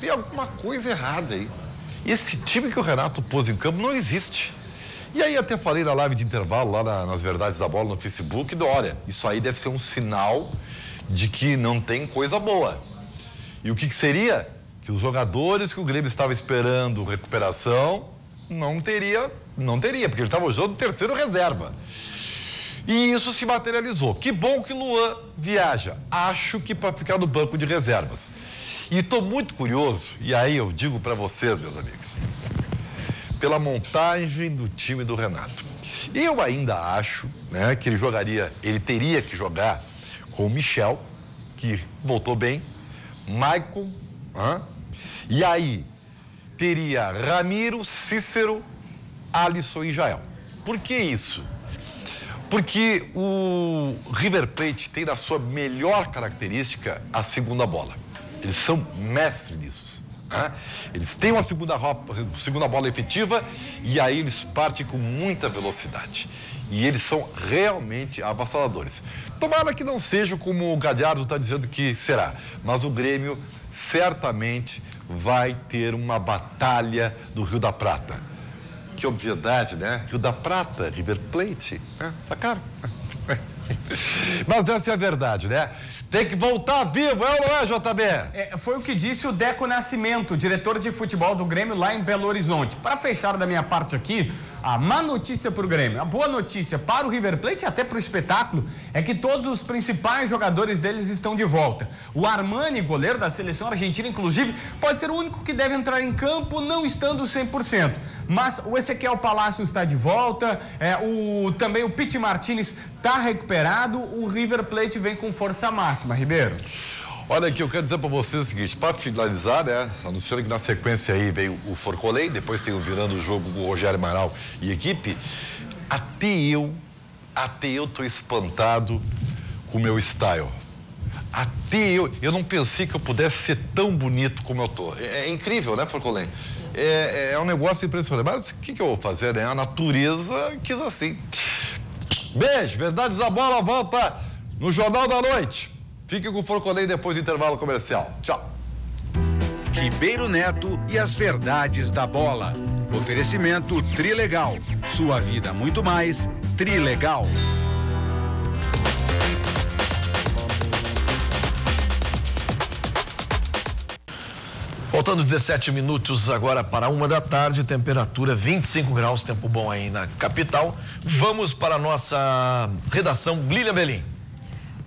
Tem alguma coisa errada aí. Esse time que o Renato pôs em campo não existe. E aí até falei na live de intervalo, lá nas Verdades da Bola, no Facebook, olha, isso aí deve ser um sinal de que não tem coisa boa. E o que seria? Que os jogadores que o Grêmio estava esperando recuperação, não teria, porque ele estava jogando terceiro reserva. E isso se materializou. Que bom que Luan viaja. Acho que para ficar no banco de reservas. E estou muito curioso, e aí eu digo para vocês, meus amigos, pela montagem do time do Renato. Eu ainda acho, né, que ele teria que jogar com o Michel, que voltou bem, Maicon, e aí teria Ramiro, Cícero, Alisson e Jael. Por que isso? Porque o River Plate tem na sua melhor característica a segunda bola. Eles são mestres nisso. Né? Eles têm uma segunda bola efetiva e aí eles partem com muita velocidade. E eles são realmente avassaladores. Tomara que não seja como o Galhardo está dizendo que será, mas o Grêmio certamente vai ter uma batalha do Rio da Prata. Que obviedade, né? Rio da Prata, River Plate, né? Sacaram? Mas essa é a verdade, né? Tem que voltar vivo, é ou não é, JB? Foi o que disse o Deco Nascimento, diretor de futebol do Grêmio lá em Belo Horizonte. Para fechar da minha parte aqui, a má notícia para o Grêmio, a boa notícia para o River Plate e até para o espetáculo é que todos os principais jogadores deles estão de volta. O Armani, goleiro da seleção argentina, inclusive, pode ser o único que deve entrar em campo não estando 100%. Mas o Ezequiel Palacios está de volta, também o Pity Martinez está recuperado, o River Plate vem com força máxima, Ribeiro. Olha aqui, eu quero dizer para vocês o seguinte, para finalizar, né, anunciando que na sequência aí veio o Forcolém, depois tem o Virando o Jogo com o Rogério Amaral e equipe, até eu tô espantado com o meu style. Eu não pensei que eu pudesse ser tão bonito como eu tô. É incrível, né, Forcolém? É um negócio impressionante. Mas o que eu vou fazer, né? A natureza quis assim. Beijo, Verdades da Bola volta no Jornal da Noite. Fique com o Forcolém depois do intervalo comercial. Tchau. Ribeiro Neto e as Verdades da Bola. Oferecimento Trilegal. Sua vida muito mais. Trilegal. Faltando 17 minutos agora para 1h, temperatura 25 graus, tempo bom aí na capital. Vamos para a nossa redação, Lília Belim.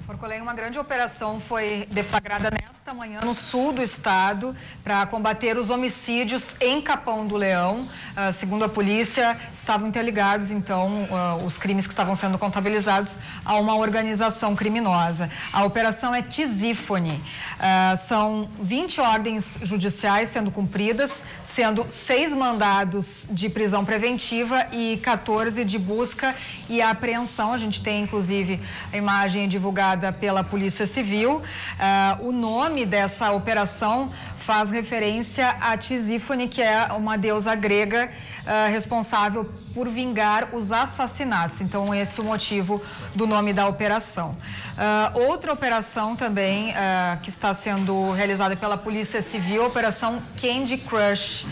Forcolém, uma grande operação foi deflagrada nesta manhã no sul do estado para combater os homicídios em Capão do Leão. Segundo a polícia, estavam interligados, então, os crimes que estavam sendo contabilizados a uma organização criminosa. A operação é Tisífone. São 20 ordens judiciais sendo cumpridas, sendo 6 mandados de prisão preventiva e 14 de busca e apreensão. A gente tem, inclusive, a imagem divulgada pela Polícia Civil. O nome dessa operação faz referência a Tisífone, que é uma deusa grega responsável por vingar os assassinatos. Então, esse é o motivo do nome da operação. Outra operação também que está sendo realizada pela Polícia Civil, a Operação Candy Crush.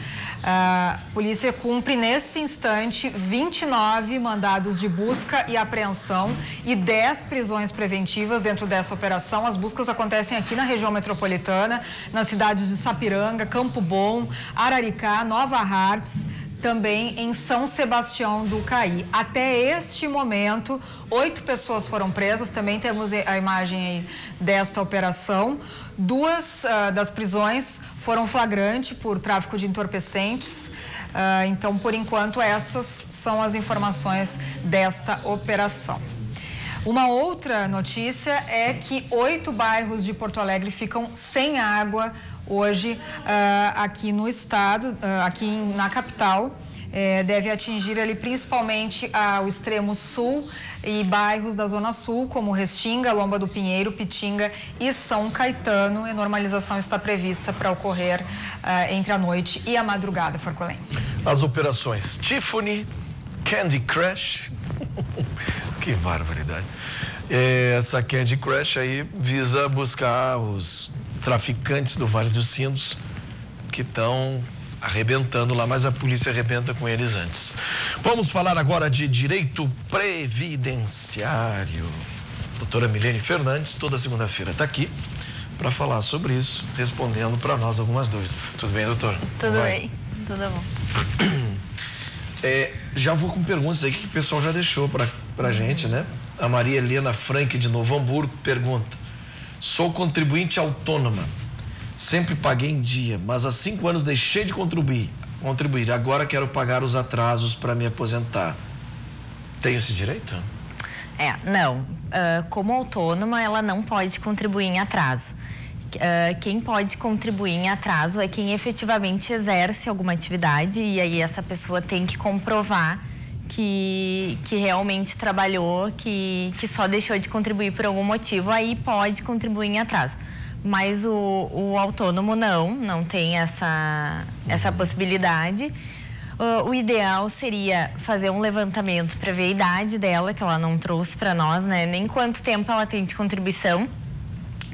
A polícia cumpre nesse instante 29 mandados de busca e apreensão e 10 prisões preventivas dentro dessa operação. As buscas acontecem aqui na região metropolitana, nas cidades de Sapiranga, Campo Bom, Araricá, Nova Hartz, também em São Sebastião do Caí. Até este momento, 8 pessoas foram presas, também temos a imagem aí desta operação. 2 das prisões foram flagrante por tráfico de entorpecentes. Então, por enquanto, essas são as informações desta operação. Uma outra notícia é que 8 bairros de Porto Alegre ficam sem água hoje aqui no estado, aqui na capital. Deve atingir ali principalmente o extremo sul e bairros da Zona Sul, como Restinga, Lomba do Pinheiro, Pitinga e São Caetano. E normalização está prevista para ocorrer entre a noite e a madrugada, Forcolense. As operações Tiffany, Candy Crush, que barbaridade. Essa Candy Crush aí visa buscar os traficantes do Vale dos Sinos que estão arrebentando lá, mas a polícia arrebenta com eles antes. Vamos falar agora de direito previdenciário. Doutora Milene Fernandes, toda segunda-feira está aqui para falar sobre isso, respondendo para nós algumas dúvidas. Tudo bem, doutor? Tudo bem, tudo bom. Já vou com perguntas aí que o pessoal já deixou para gente, né? A Maria Helena Frank, de Novo Hamburgo, pergunta: sou contribuinte autônoma. Sempre paguei em dia, mas há 5 anos deixei de contribuir. Agora quero pagar os atrasos para me aposentar. Tenho esse direito? Não. Como autônoma, ela não pode contribuir em atraso. Quem pode contribuir em atraso é quem efetivamente exerce alguma atividade, e aí essa pessoa tem que comprovar que realmente trabalhou, que só deixou de contribuir por algum motivo, aí pode contribuir em atraso. Mas o autônomo não tem essa possibilidade. O ideal seria fazer um levantamento para ver a idade dela, que ela não trouxe para nós, né? Nem quanto tempo ela tem de contribuição,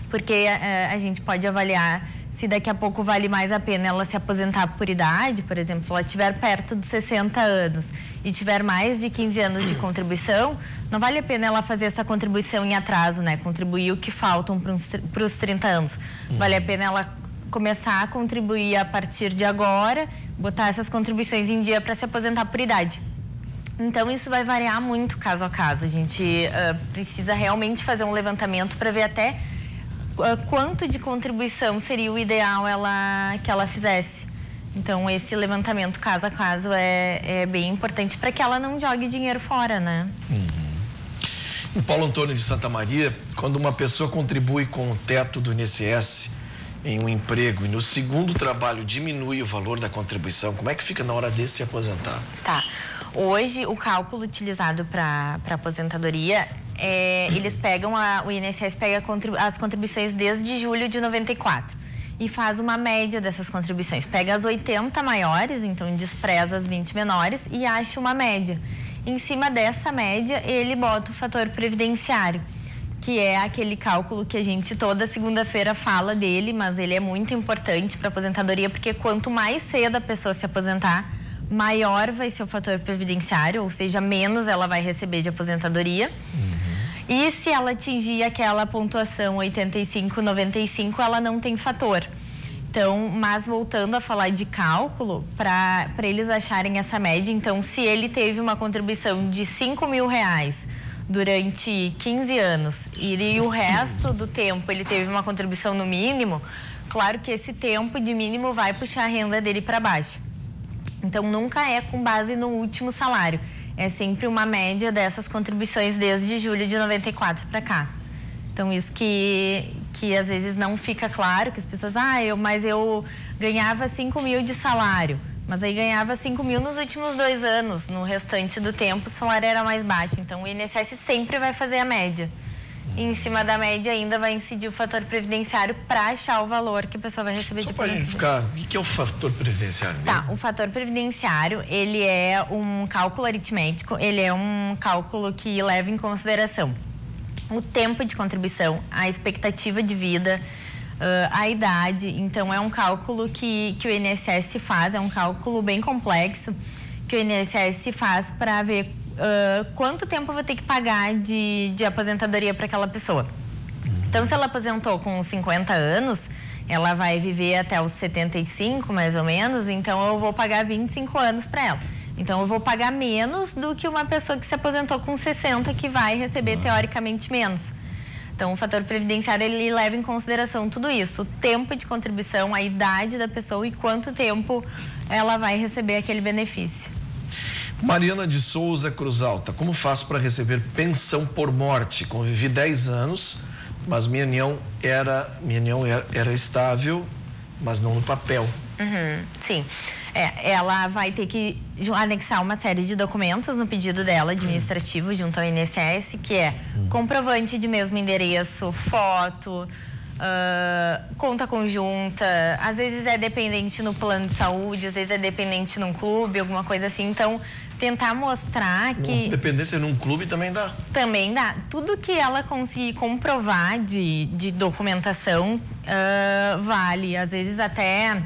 porque a gente pode avaliar se daqui a pouco vale mais a pena ela se aposentar por idade. Por exemplo, se ela estiver perto dos 60 anos e tiver mais de 15 anos de contribuição, não vale a pena ela fazer essa contribuição em atraso, né? Contribuir o que faltam para os 30 anos. Vale a pena ela começar a contribuir a partir de agora, botar essas contribuições em dia para se aposentar por idade. Então, isso vai variar muito caso a caso. A gente precisa realmente fazer um levantamento para ver até quanto de contribuição seria o ideal que ela fizesse. Então, esse levantamento caso a caso é bem importante para que ela não jogue dinheiro fora, né? O Paulo Antônio de Santa Maria, quando uma pessoa contribui com o teto do INSS em um emprego e no segundo trabalho diminui o valor da contribuição, como é que fica na hora de se aposentar? Tá. Hoje, o cálculo utilizado para aposentadoria, eles pegam, o INSS pega as contribuições desde julho de 94 e faz uma média dessas contribuições. Pega as 80 maiores, então despreza as 20 menores e acha uma média. Em cima dessa média, ele bota o fator previdenciário, que é aquele cálculo que a gente toda segunda-feira fala dele, mas ele é muito importante para a aposentadoria, porque quanto mais cedo a pessoa se aposentar, maior vai ser o fator previdenciário, ou seja, menos ela vai receber de aposentadoria. E se ela atingir aquela pontuação 85, 95, ela não tem fator. Então, mas voltando a falar de cálculo, para eles acharem essa média, então, se ele teve uma contribuição de R$5.000 durante 15 anos e o resto do tempo ele teve uma contribuição no mínimo, claro que esse tempo de mínimo vai puxar a renda dele para baixo. Então, nunca é com base no último salário. É sempre uma média dessas contribuições desde julho de 94 para cá. Então, isso que às vezes não fica claro, que as pessoas, mas eu ganhava 5.000 de salário, mas aí ganhava 5.000 nos últimos 2 anos, no restante do tempo o salário era mais baixo. Então, o INSS sempre vai fazer a média. E em cima da média ainda vai incidir o fator previdenciário para achar o valor que a pessoa vai receber de aposentadoria. O que é o fator previdenciário? Tá, o fator previdenciário, ele é um cálculo aritmético, ele é um cálculo que leva em consideração o tempo de contribuição, a expectativa de vida, a idade. Então, é um cálculo que o INSS faz, é um cálculo bem complexo que o INSS faz para ver quanto tempo eu vou ter que pagar de aposentadoria para aquela pessoa. Então, se ela aposentou com 50 anos, ela vai viver até os 75, mais ou menos, então eu vou pagar 25 anos para ela. Então, eu vou pagar menos do que uma pessoa que se aposentou com 60, que vai receber, teoricamente, menos. Então, o fator previdenciário, ele leva em consideração tudo isso. O tempo de contribuição, a idade da pessoa e quanto tempo ela vai receber aquele benefício. Mariana de Souza Cruz Alta, como faço para receber pensão por morte? Convivi 10 anos, mas minha união era estável, mas não no papel. Sim. Ela vai ter que anexar uma série de documentos no pedido dela, administrativo, junto ao INSS, que é comprovante de mesmo endereço, foto, conta conjunta, às vezes é dependente no plano de saúde, às vezes é dependente num clube, alguma coisa assim. Então, tentar mostrar que... Dependência num clube também dá? Também dá. Tudo que ela conseguir comprovar de documentação vale. Às vezes até...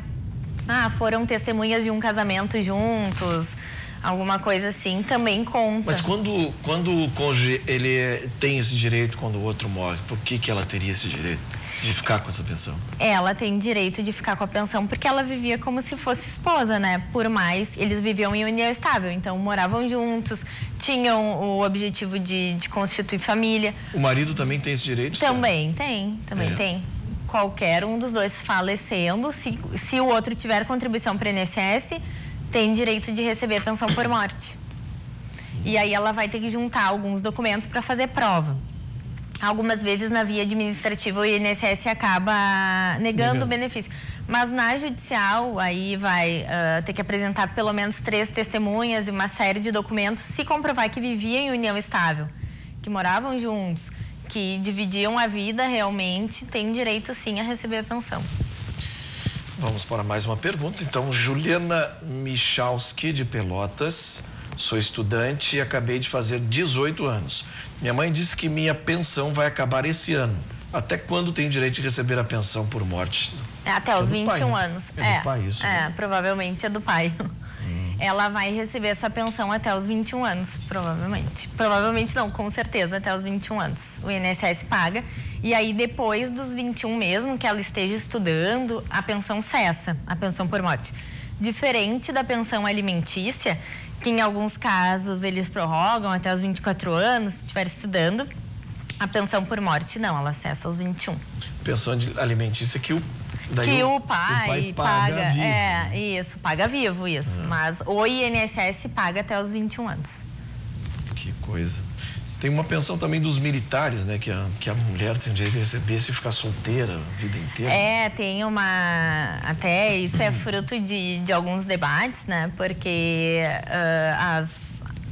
foram testemunhas de um casamento juntos, alguma coisa assim, também conta. Mas quando o cônjuge, ele tem esse direito quando o outro morre, por que ela teria esse direito de ficar com essa pensão? Ela tem direito de ficar com a pensão porque ela vivia como se fosse esposa, né? Por mais, eles viviam em união estável, então moravam juntos, tinham o objetivo de constituir família. O marido também tem esse direito? Também tem. Qualquer um dos dois falecendo, se o outro tiver contribuição para o INSS, tem direito de receber pensão por morte. E aí ela vai ter que juntar alguns documentos para fazer prova. Algumas vezes na via administrativa o INSS acaba negando o benefício. Mas na judicial, aí vai ter que apresentar pelo menos 3 testemunhas e uma série de documentos, se comprovar que viviam em união estável, que moravam juntos, que dividiam a vida realmente, tem direito sim a receber a pensão. Vamos para mais uma pergunta. Então, Juliana Michalski, de Pelotas. Sou estudante e acabei de fazer 18 anos. Minha mãe disse que minha pensão vai acabar esse ano. Até quando tenho direito de receber a pensão por morte? Até os 21 pai, né? anos. É do pai isso, né? Provavelmente é do pai. Ela vai receber essa pensão até os 21 anos, provavelmente. Provavelmente não, com certeza, até os 21 anos. O INSS paga. E aí, depois dos 21 mesmo, que ela esteja estudando, a pensão cessa, a pensão por morte. Diferente da pensão alimentícia, que em alguns casos eles prorrogam até os 24 anos, se estiver estudando, a pensão por morte não, ela cessa aos 21. Pensão alimentícia que o pai paga vivo. Isso, paga vivo, isso. Mas o INSS paga até os 21 anos. Que coisa. Tem uma pensão também dos militares, né? Que a mulher tem o direito de receber se ficar solteira a vida inteira. Tem uma... Até isso é fruto de alguns debates, né? Porque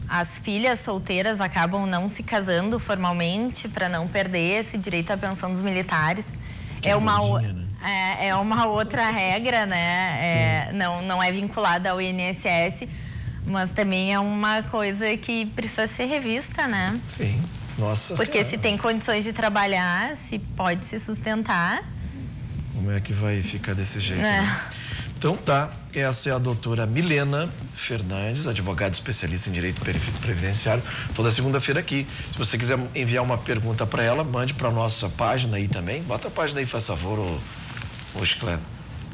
as filhas solteiras acabam não se casando formalmente para não perder esse direito à pensão dos militares. É uma outra regra, né? Não é vinculada ao INSS, mas também é uma coisa que precisa ser revista, né? Sim, nossa Porque senhora. se tem condições de trabalhar, se pode se sustentar. Como é que vai ficar desse jeito? Né? Então tá, essa é a doutora Milena Fernandes, advogada especialista em direito previdenciário, toda segunda-feira aqui. Se você quiser enviar uma pergunta para ela, mande para a nossa página aí também. Bota a página aí, faz favor, ô Chiclé.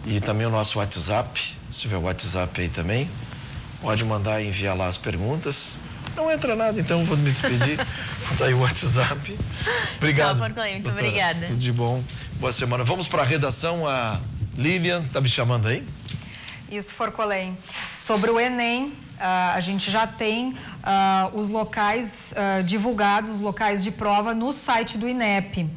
E também o nosso WhatsApp, se tiver o WhatsApp aí também, pode mandar e enviar lá as perguntas. Não entra nada, então vou me despedir. Tá aí o WhatsApp. Obrigado. Muito obrigada. Tudo de bom. Boa semana. Vamos para a redação. A Lilian tá me chamando aí? Isso, Forcolém. Sobre o Enem, a gente já tem os locais divulgados, os locais de prova no site do INEP,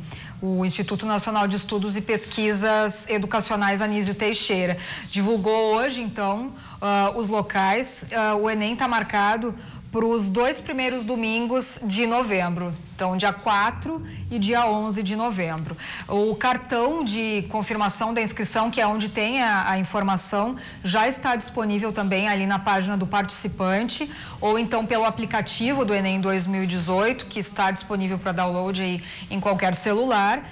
o Instituto Nacional de Estudos e Pesquisas Educacionais Anísio Teixeira. Divulgou hoje, então, os locais. O Enem está marcado para os 2 primeiros domingos de novembro, então dia 4 e dia 11 de novembro. O cartão de confirmação da inscrição, que é onde tem a informação, já está disponível também ali na página do participante, ou então pelo aplicativo do Enem 2018, que está disponível para download aí em qualquer celular.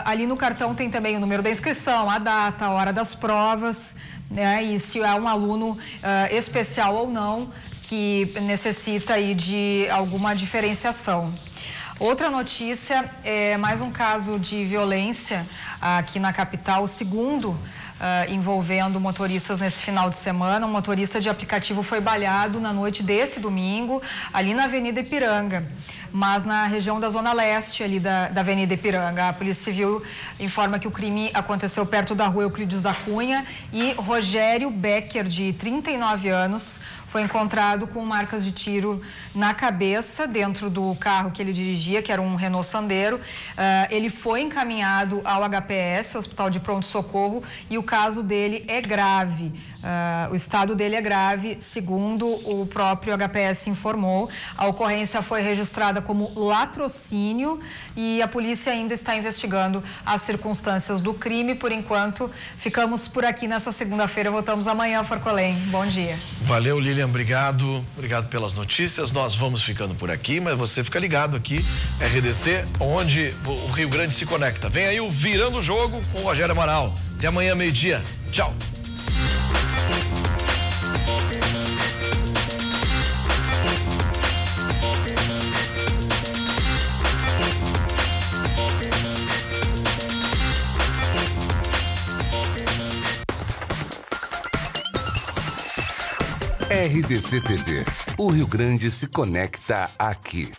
Ali no cartão tem também o número da inscrição, a data, a hora das provas, né, e se é um aluno especial ou não, que necessita aí de alguma diferenciação. Outra notícia é mais um caso de violência aqui na capital, o segundo envolvendo motoristas nesse final de semana. Um motorista de aplicativo foi baleado na noite desse domingo, ali na Avenida Ipiranga, mas na região da Zona Leste, ali da Avenida Ipiranga. A Polícia Civil informa que o crime aconteceu perto da rua Euclides da Cunha e Rogério Becker, de 39 anos, foi encontrado com marcas de tiro na cabeça, dentro do carro que ele dirigia, que era um Renault Sandero. Ele foi encaminhado ao HPS, Hospital de Pronto-Socorro, e o caso dele é grave. O estado dele é grave, segundo o próprio HPS informou. A ocorrência foi registrada como latrocínio e a polícia ainda está investigando as circunstâncias do crime. Por enquanto, ficamos por aqui nessa segunda-feira. Voltamos amanhã, Forcolém. Bom dia. Valeu, Lilian. Obrigado pelas notícias. Nós vamos ficando por aqui, mas você fica ligado aqui, RDC, onde o Rio Grande se conecta. Vem aí o Virando o Jogo com o Rogério Amaral. Até amanhã, meio-dia. Tchau. RDC TV. O Rio Grande se conecta aqui.